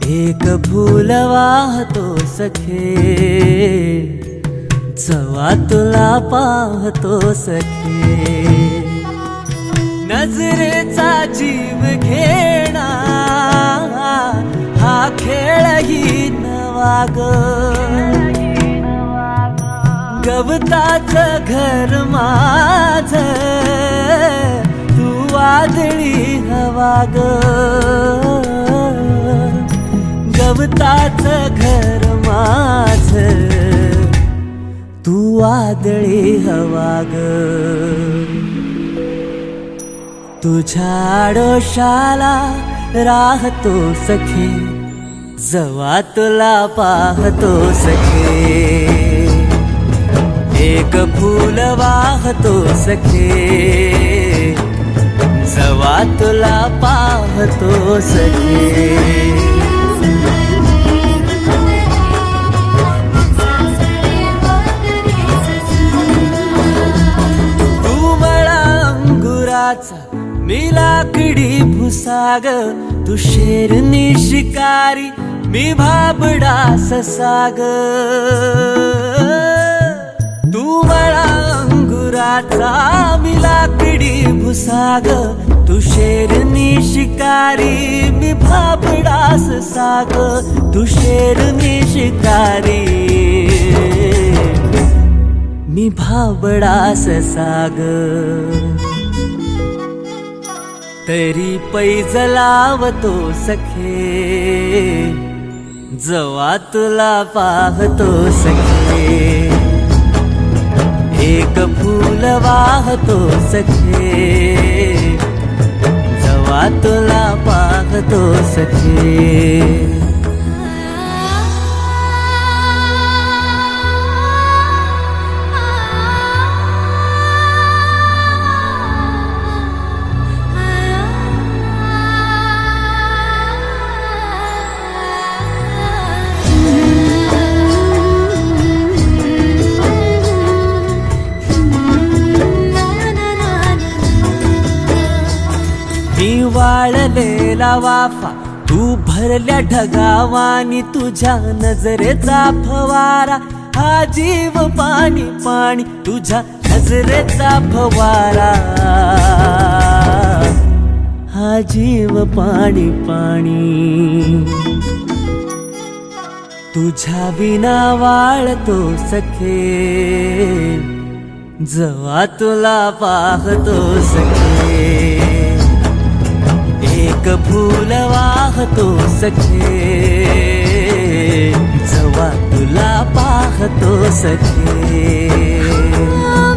एक फूल वाहतो सखे, जवा तुला पाहतो सखे. नजरेचा जीव घेणा हा खेळही नवा ग. गवताचं घर माझं तू वादळी हवा ग. गवताचं घर माझं तू वादळी हवा ग. तुझ्या आडोशाला राहतो सखे, जवा तुला पाहतो सखे. एक फूल वाहतो सखे, जवा तुला पाहतो सखे. मी लाकडी भुसाग, तू शेरनी शिकारी, मी भाबडा ससाग. तू मला अंगुराचा, मी लाकडी भुसाग, तू शेरनी शिकारी, मी भाबडा ससाग. तू शेरनी शिकारी, मी भाबडा ससाग. तरी पैज लावतो सखे, जवा तुला पाहतो सखे. एक फूल वाहतो सखे, जवा तुला पाहतो सखे. मी वाळलेला वाफा, तू भरल्या ढगावानी, तुझ्या नजरेचा फवारा, हा जीव पाणी पाणी, तुझ्या नजरेचा फवारा, हा जीव पाणी पाणी. तुझ्या विना वाळतो सखे, जवा तुला पाहतो सखे. एक फूल वाहतो सखे, जवा तुला पाहतो सखे.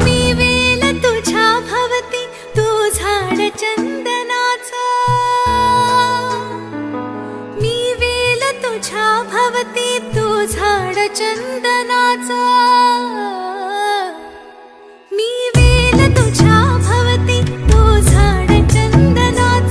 मी वेल तुझ्या भवती, तू झाड चंदनाचा. मी वेल तुझ्या भवती, तू झाड चंदनाचा. मी वेल तुझ्या भवती, तू झाड चंदनाचा.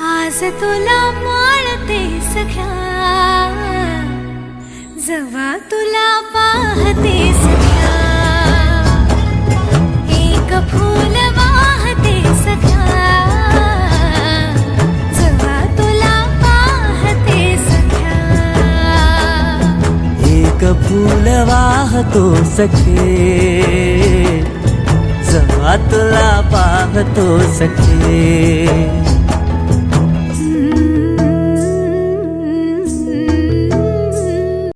आज तुला माळते सख्या, जवा तुला पाहते सख्या. एक फूल वाहते सख्या, जवा तुला पाहते सख्या. एक फूल वाहतो सखे, जवा तुला पाहतो सखे.